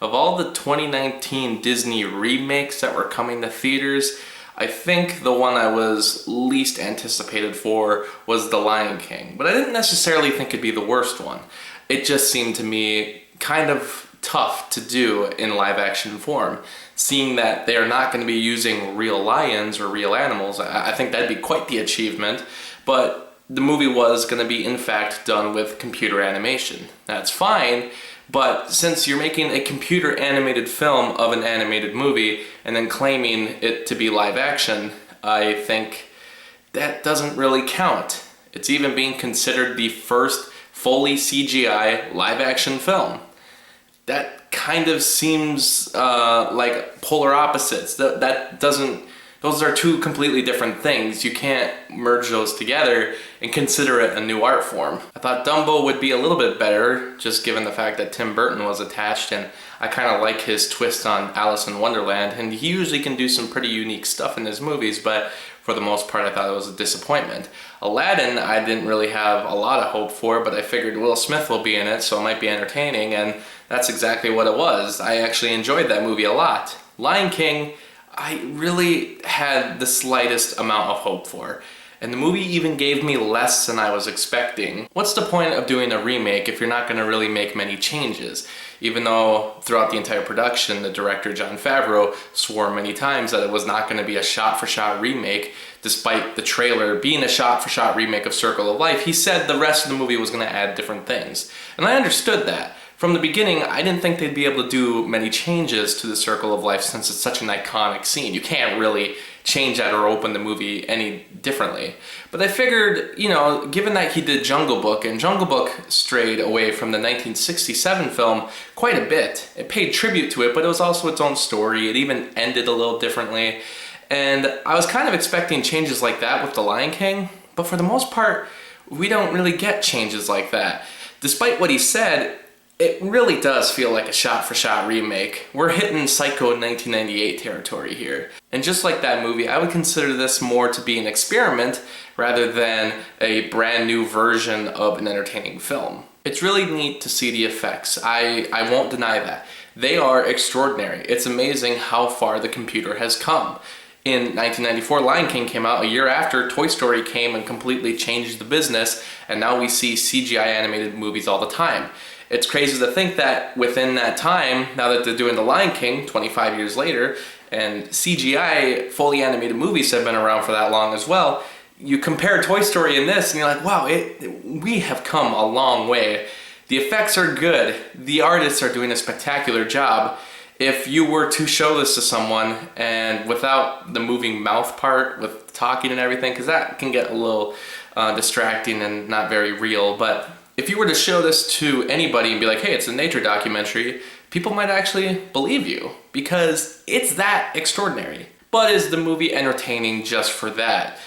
Of all the 2019 Disney remakes that were coming to theaters, I think the one I was least anticipated for was The Lion King. But I didn't necessarily think it'd be the worst one. It just seemed to me kind of tough to do in live action form. Seeing that they are not going to be using real lions or real animals, I think that'd be quite the achievement. But the movie was going to be in fact done with computer animation. That's fine. But since you're making a computer animated film of an animated movie and then claiming it to be live action, I think that doesn't really count. It's even being considered the first fully CGI live action film. That kind of seems like polar opposites. That doesn't. Those are two completely different things. You can't merge those together and consider it a new art form. I thought Dumbo would be a little bit better, just given the fact that Tim Burton was attached, and I kind of like his twist on Alice in Wonderland, and he usually can do some pretty unique stuff in his movies, but for the most part I thought it was a disappointment. Aladdin I didn't really have a lot of hope for, but I figured Will Smith will be in it, so it might be entertaining, and that's exactly what it was. I actually enjoyed that movie a lot. Lion King, I really had the slightest amount of hope for. And the movie even gave me less than I was expecting. What's the point of doing a remake if you're not going to really make many changes? Even though throughout the entire production, the director Jon Favreau swore many times that it was not going to be a shot-for-shot remake, despite the trailer being a shot-for-shot remake of Circle of Life, he said the rest of the movie was going to add different things. And I understood that. From the beginning, I didn't think they'd be able to do many changes to the Circle of Life since it's such an iconic scene. You can't really change that or open the movie any differently. But I figured, given that he did Jungle Book, and Jungle Book strayed away from the 1967 film quite a bit. It paid tribute to it, but it was also its own story. It even ended a little differently. And I was kind of expecting changes like that with The Lion King, but for the most part, we don't really get changes like that. Despite what he said, it really does feel like a shot-for-shot remake. We're hitting Psycho 1998 territory here. And just like that movie, I would consider this more to be an experiment rather than a brand new version of an entertaining film. It's really neat to see the effects. I won't deny that. They are extraordinary. It's amazing how far the computer has come. In 1994, Lion King came out a year after Toy Story came and completely changed the business, and now we see CGI animated movies all the time. It's crazy to think that within that time, now that they're doing The Lion King 25 years later, and CGI fully animated movies have been around for that long as well, you compare Toy Story and this and you're like, wow, we have come a long way. The effects are good. The artists are doing a spectacular job. If you were to show this to someone and without the moving mouth part with talking and everything, because that can get a little distracting and not very real, but if you were to show this to anybody and be like, hey, it's a nature documentary, people might actually believe you because it's that extraordinary. But is the movie entertaining just for that?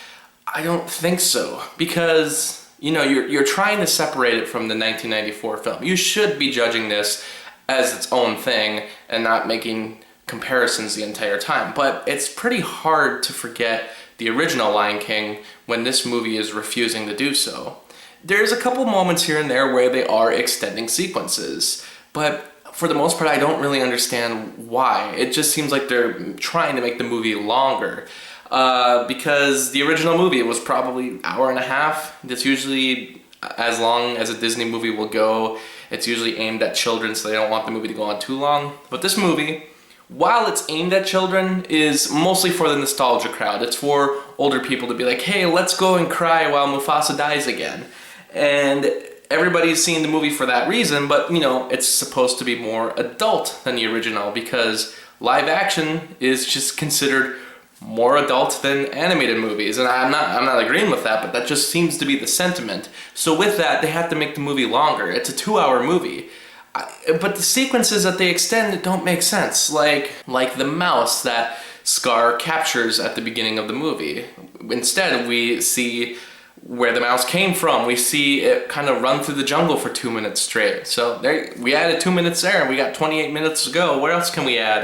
I don't think so, because you're trying to separate it from the 1994 film. You should be judging this as its own thing and not making comparisons the entire time. But it's pretty hard to forget the original Lion King when this movie is refusing to do so. There's a couple moments here and there where they are extending sequences, but for the most part I don't really understand why. It just seems like they're trying to make the movie longer. Because the original movie was probably an hour and a half. That's usually as long as a Disney movie will go. It's usually aimed at children, so they don't want the movie to go on too long. But this movie, while it's aimed at children, is mostly for the nostalgia crowd. It's for older people to be like, hey, let's go and cry while Mufasa dies again. And everybody's seen the movie for that reason, but it's supposed to be more adult than the original because live action is just considered more adult than animated movies. And I'm not agreeing with that, but that just seems to be the sentiment. So with that, they have to make the movie longer. It's a 2-hour movie. But the sequences that they extend don't make sense, like the mouse that Scar captures at the beginning of the movie. Instead, we see where the mouse came from. We see it kind of run through the jungle for 2 minutes straight. So there, we added 2 minutes there, and we got 28 minutes to go. What else can we add?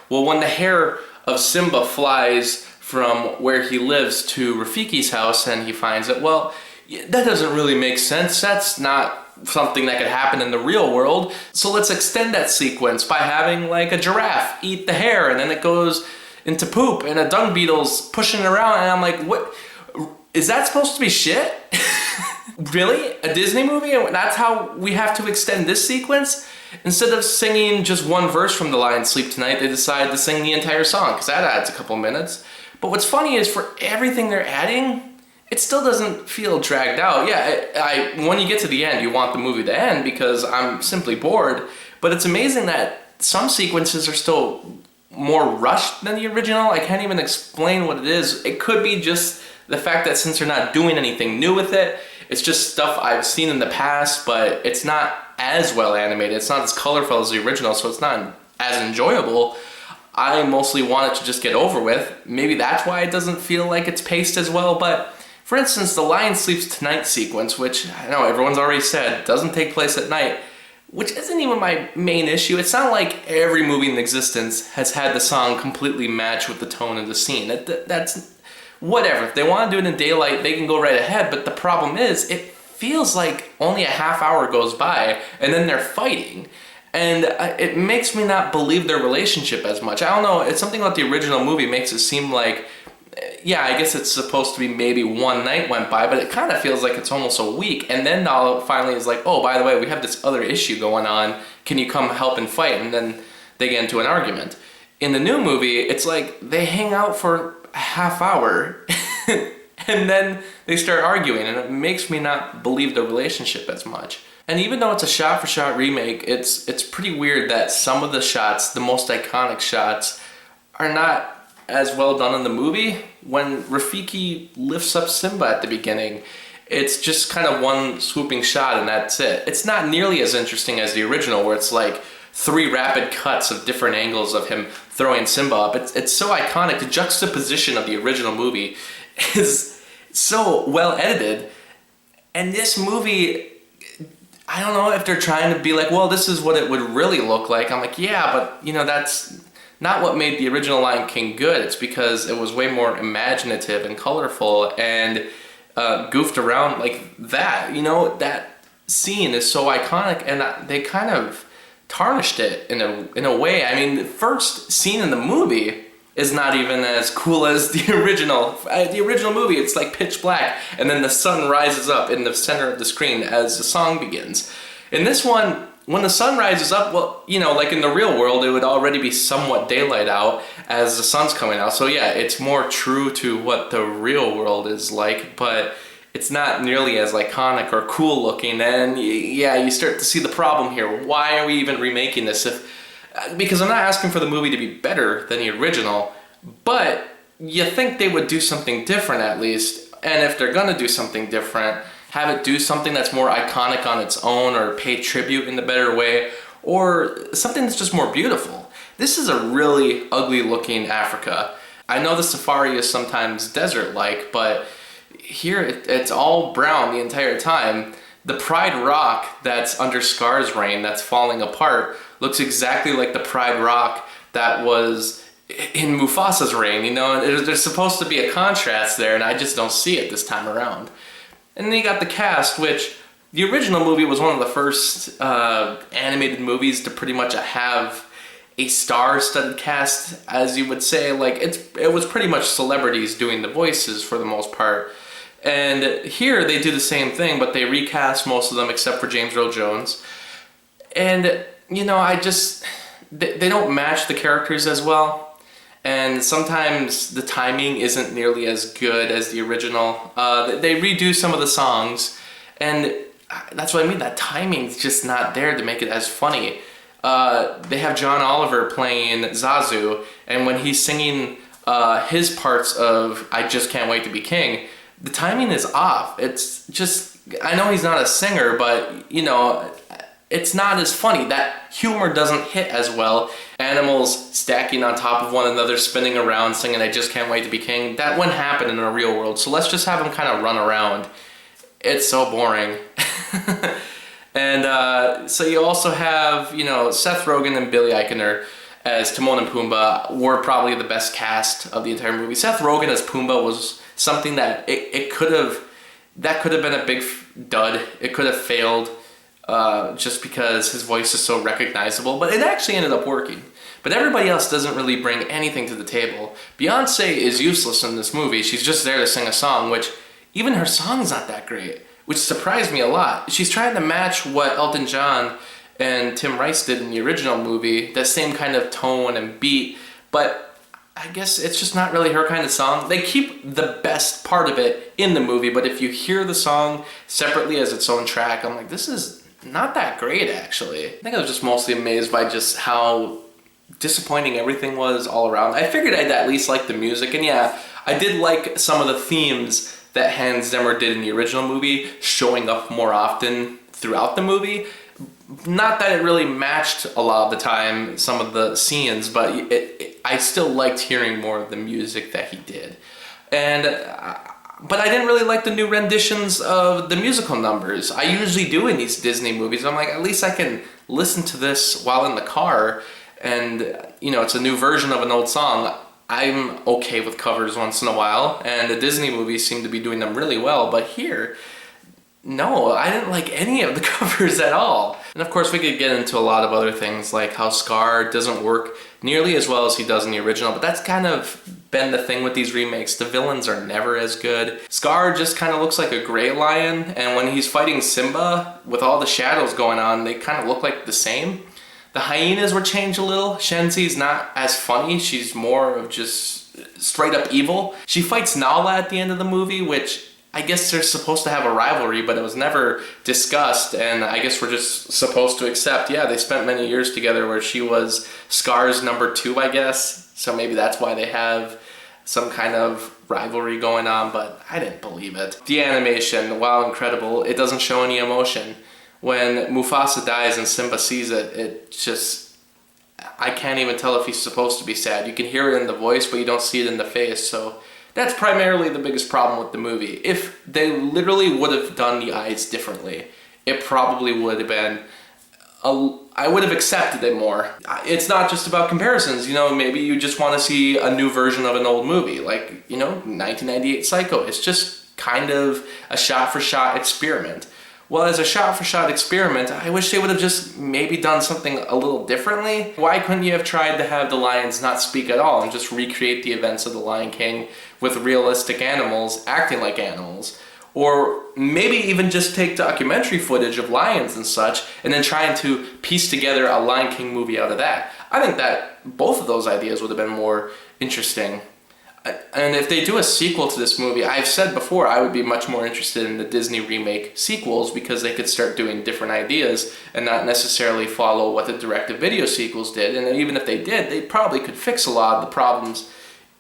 Well, when the hair of Simba flies from where he lives to Rafiki's house and he finds it, well, that doesn't really make sense. That's not something that could happen in the real world. So let's extend that sequence by having like a giraffe eat the hair and then it goes into poop and a dung beetle's pushing it around, and I'm like, what? Is that supposed to be shit? Really? A Disney movie? And that's how we have to extend this sequence? Instead of singing just one verse from The Lion Sleep Tonight, they decided to sing the entire song, because that adds a couple minutes. But what's funny is for everything they're adding, it still doesn't feel dragged out. Yeah, when you get to the end, you want the movie to end because I'm simply bored. But it's amazing that some sequences are still more rushed than the original. I can't even explain what it is. It could be just the fact that since they're not doing anything new with it, it's just stuff I've seen in the past, but it's not as well animated. It's not as colorful as the original, so it's not as enjoyable. I mostly want it to just get over with. Maybe that's why it doesn't feel like it's paced as well, but for instance, the Lion Sleeps Tonight sequence, which I know everyone's already said doesn't take place at night, which isn't even my main issue. It's not like every movie in existence has had the song completely match with the tone of the scene. That's whatever. If they want to do it in daylight, they can go right ahead, but the problem is, it feels like only a half hour goes by, and then they're fighting. And it makes me not believe their relationship as much. I don't know, it's something about the original movie makes it seem like, yeah, I guess it's supposed to be maybe one night went by, but it kind of feels like it's almost a week. And then now finally it's like, oh, by the way, we have this other issue going on. Can you come help and fight? And then they get into an argument. In the new movie, it's like they hang out for a half hour and then they start arguing, and it makes me not believe the relationship as much. And even though it's a shot-for-shot remake, it's pretty weird that some of the shots, the most iconic shots, are not as well done in the movie. When Rafiki lifts up Simba at the beginning, it's just kind of one swooping shot and that's it. It's not nearly as interesting as the original, where it's like 3 rapid cuts of different angles of him throwing Simba up. It's so iconic. The juxtaposition of the original movie is so well edited. And this movie, I don't know if they're trying to be like, well, this is what it would really look like. I'm like, yeah, but you know, that's not what made the original Lion King good. It's because it was way more imaginative and colorful and goofed around like that. You know, that scene is so iconic, and they kind of tarnished it in a way. I mean, the first scene in the movie is not even as cool as the original. The original movie, it's like pitch black, and then the sun rises up in the center of the screen as the song begins. In this one, when the sun rises up, well, you know, like in the real world, it would already be somewhat daylight out as the sun's coming out. So yeah, it's more true to what the real world is like, but it's not nearly as iconic or cool looking. And yeah, you start to see the problem here. Why are we even remaking this? Because I'm not asking for the movie to be better than the original, but you think they would do something different at least. And if they're gonna do something different, have it do something that's more iconic on its own, or pay tribute in a better way, or something that's just more beautiful. This is a really ugly looking Africa. I know the safari is sometimes desert-like, but here it's all brown the entire time. The Pride Rock that's under Scar's reign, that's falling apart, looks exactly like the Pride Rock that was in Mufasa's reign. You know, there's supposed to be a contrast there, and I just don't see it this time around. And then you got the cast, which the original movie was one of the first animated movies to pretty much have a star-studded cast, as you would say. Like, it was pretty much celebrities doing the voices for the most part. And here they do the same thing, but they recast most of them except for James Earl Jones. And, you know, they don't match the characters as well. And sometimes the timing isn't nearly as good as the original. They redo some of the songs, and that's what I mean, that timing's just not there to make it as funny. They have John Oliver playing Zazu, and when he's singing his parts of I Just Can't Wait to Be King, the timing is off. It's just, I know he's not a singer, but, you know, it's not as funny. That humor doesn't hit as well. Animals stacking on top of one another, spinning around, singing I Just Can't Wait to Be King. That wouldn't happen in the real world, so let's just have them kind of run around. It's so boring. And so you also have, you know, Seth Rogen and Billy Eichner as Timon and Pumbaa were probably the best cast of the entire movie. Seth Rogen as Pumbaa was something that that could have been a big dud. It could have failed. just because his voice is so recognizable, but it actually ended up working. But everybody else doesn't really bring anything to the table. Beyonce is useless in this movie. She's just there to sing a song, which even her song's not that great, which surprised me a lot. She's trying to match what Elton John and Tim Rice did in the original movie, that same kind of tone and beat, but I guess it's just not really her kind of song. They keep the best part of it in the movie, but if you hear the song separately as its own track, I'm like, this is not that great, actually. I think I was just mostly amazed by just how disappointing everything was all around. I figured I'd at least like the music, and yeah, I did like some of the themes that Hans Zimmer did in the original movie showing up more often throughout the movie. Not that it really matched a lot of the time some of the scenes, but I still liked hearing more of the music that he did. And but I didn't really like the new renditions of the musical numbers. I usually do in these Disney movies. I'm like, at least I can listen to this while in the car, and you know, it's a new version of an old song. I'm okay with covers once in a while, and the Disney movies seem to be doing them really well, but here, no, I didn't like any of the covers at all. And of course we could get into a lot of other things, like how Scar doesn't work nearly as well as he does in the original, but that's kind of been the thing with these remakes. The villains are never as good. Scar just kind of looks like a gray lion, and when he's fighting Simba, with all the shadows going on, they kind of look like the same. The hyenas were changed a little. Shenzi's not as funny. She's more of just straight up evil. She fights Nala at the end of the movie, which I guess they're supposed to have a rivalry, but it was never discussed, and I guess we're just supposed to accept, yeah, they spent many years together where she was Scar's number 2, I guess, so maybe that's why they have some kind of rivalry going on, but I didn't believe it. The animation, while incredible, it doesn't show any emotion. When Mufasa dies and Simba sees it, it just, I can't even tell if he's supposed to be sad. You can hear it in the voice, but you don't see it in the face, so that's primarily the biggest problem with the movie. If they literally would have done the eyes differently, it probably would have been, I would have accepted it more. It's not just about comparisons, you know, maybe you just want to see a new version of an old movie, like, you know, 1998 Psycho. It's just kind of a shot-for-shot experiment. Well, as a shot-for-shot experiment, I wish they would have just maybe done something a little differently. Why couldn't you have tried to have the lions not speak at all and just recreate the events of The Lion King with realistic animals acting like animals? Or maybe even just take documentary footage of lions and such and then trying to piece together a Lion King movie out of that. I think that both of those ideas would have been more interesting. And if they do a sequel to this movie, I've said before I would be much more interested in the Disney remake sequels because they could start doing different ideas and not necessarily follow what the direct-to-video sequels did. And even if they did, they probably could fix a lot of the problems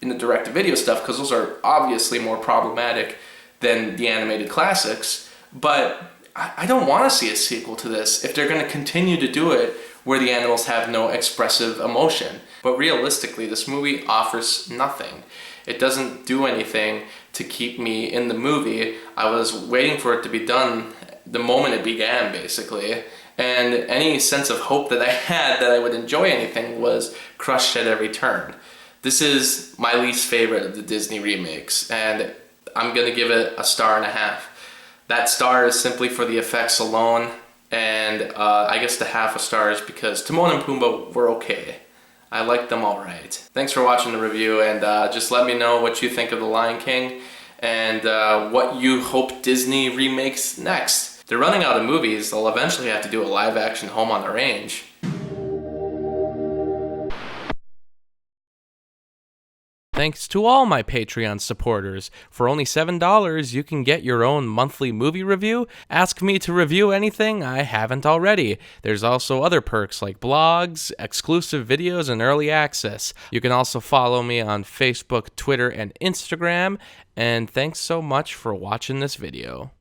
in the direct-to-video stuff because those are obviously more problematic than the animated classics. But I don't want to see a sequel to this if they're going to continue to do it where the animals have no expressive emotion. But realistically, this movie offers nothing. It doesn't do anything to keep me in the movie. I was waiting for it to be done the moment it began, basically. And any sense of hope that I had that I would enjoy anything was crushed at every turn. This is my least favorite of the Disney remakes, and I'm gonna give it 1.5 stars. That star is simply for the effects alone, and I guess the 0.5 stars because Timon and Pumbaa were okay. I liked them all right. Thanks for watching the review, and just let me know what you think of The Lion King and what you hope Disney remakes next. They're running out of movies. They'll eventually have to do a live-action Home on the Range. Thanks to all my Patreon supporters. For only $7, you can get your own monthly movie review. Ask me to review anything I haven't already. There's also other perks like blogs, exclusive videos, and early access. You can also follow me on Facebook, Twitter, and Instagram. And thanks so much for watching this video.